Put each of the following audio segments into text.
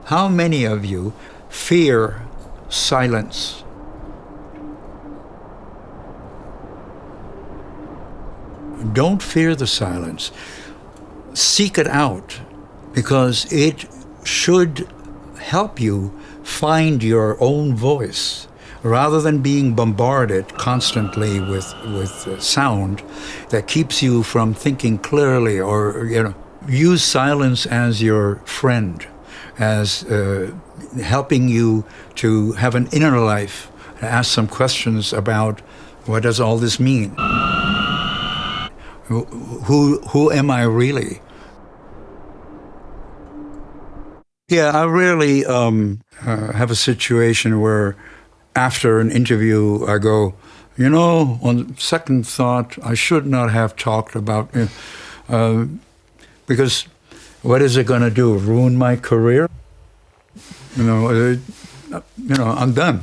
How many of you fear silence? Don't fear the silence. Seek it out, because it should help you find your own voice. Rather than being bombarded constantly with sound that keeps you from thinking clearly, or use silence as your friend, as helping you to have an inner life, ask some questions about what does all this mean? Who am I really? Yeah, I really have a situation where after an interview I go, on second thought, I should not have talked about because what is it going to do? Ruin my career? I'm done.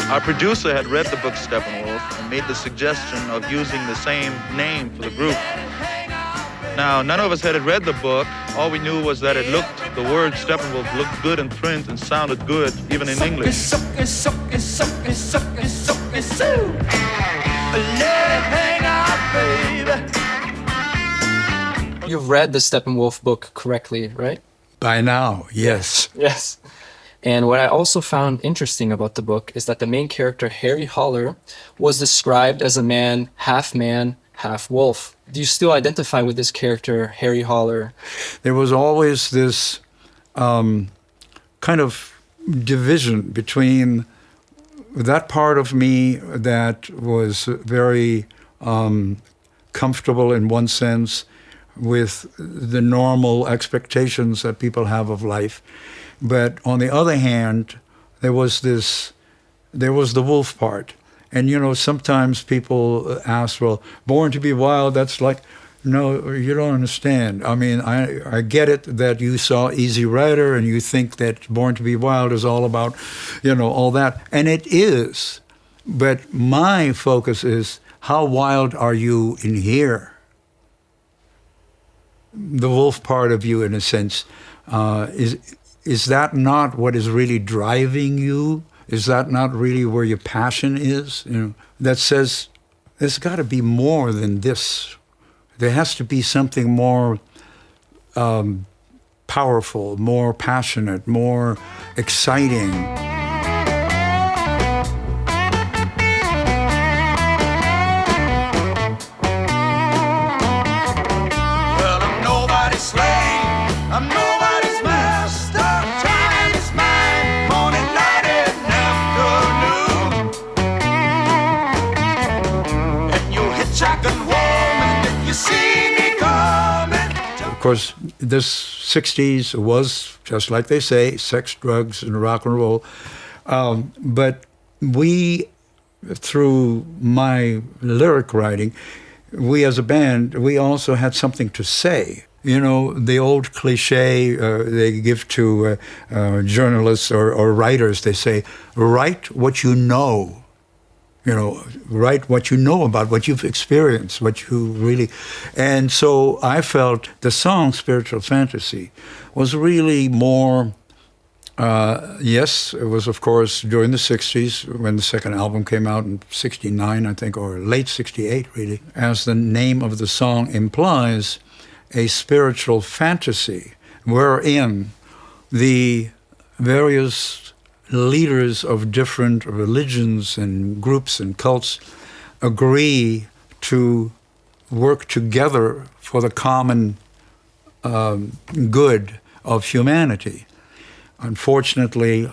Our producer had read the book Steppenwolf and made the suggestion of using the same name for the group. Now, none of us had read the book. All we knew was that the word Steppenwolf looked good in print and sounded good even in English. You've read the Steppenwolf book correctly, right? By now, yes. Yes. And what I also found interesting about the book is that the main character, Harry Holler, was described as a man, half wolf. Do you still identify with this character, Harry Holler? There was always this kind of division between that part of me that was very comfortable in one sense with the normal expectations that people have of life. But on the other hand, there was the wolf part. And, sometimes people ask, well, Born to be Wild, that's like, no, you don't understand. I mean, I get it that you saw Easy Rider and you think that Born to be Wild is all about, all that. And it is. But my focus is, how wild are you in here? The wolf part of you, in a sense, is that not what is really driving you? Is that not really where your passion is? That says, there's got to be more than this. There has to be something more powerful, more passionate, more exciting. Of course, this 60s was, just like they say, sex, drugs, and rock and roll. But we, through my lyric writing, we as a band, we also had something to say. The old cliche they give to journalists or writers, they say, write what you know. Write what you know about, what you've experienced, what you really... And so I felt the song Spiritual Fantasy was really more Yes, it was, of course, during the 60s when the second album came out in 69, I think, or late 68, really. As the name of the song implies, a spiritual fantasy wherein the various leaders of different religions and groups and cults agree to work together for the common good of humanity. Unfortunately,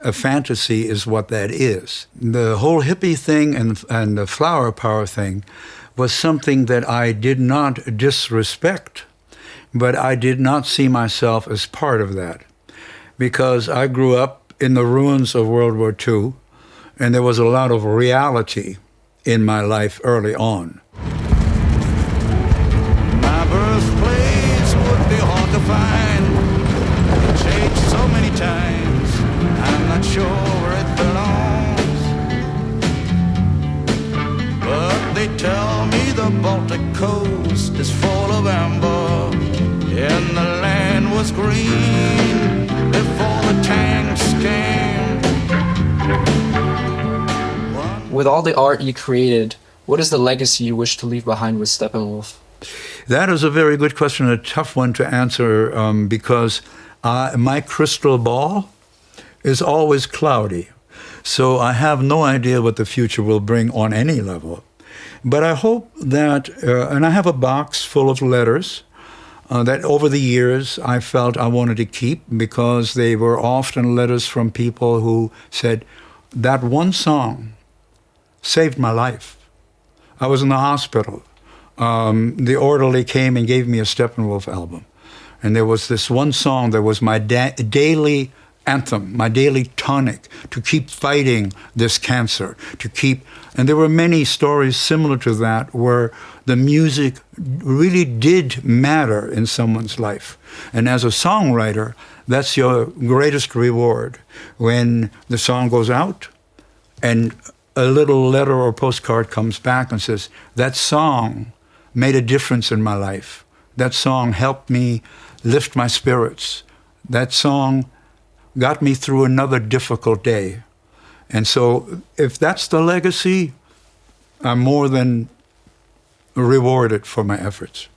a fantasy is what that is. The whole hippie thing and the flower power thing was something that I did not disrespect, but I did not see myself as part of that, because I grew up in the ruins of World War II, and there was a lot of reality in my life early on. My birthplace would be hard to find. It changed so many times, I'm not sure where it belongs. But they tell me the Baltic coast is full of amber, and the land was green before the tanks came. With all the art you created, what is the legacy you wish to leave behind with Steppenwolf? That is a very good question, a tough one to answer, because my crystal ball is always cloudy. So I have no idea what the future will bring on any level. But I hope that, and I have a box full of letters that over the years I felt I wanted to keep, because they were often letters from people who said, that one song saved my life. I was in the hospital. The orderly came and gave me a Steppenwolf album. And there was this one song that was my daily anthem, my daily tonic to keep fighting this cancer, and there were many stories similar to that where the music really did matter in someone's life. And as a songwriter, that's your greatest reward, when the song goes out and a little letter or postcard comes back and says, that song made a difference in my life. That song helped me lift my spirits. That song got me through another difficult day. And so if that's the legacy, I'm more than rewarded for my efforts.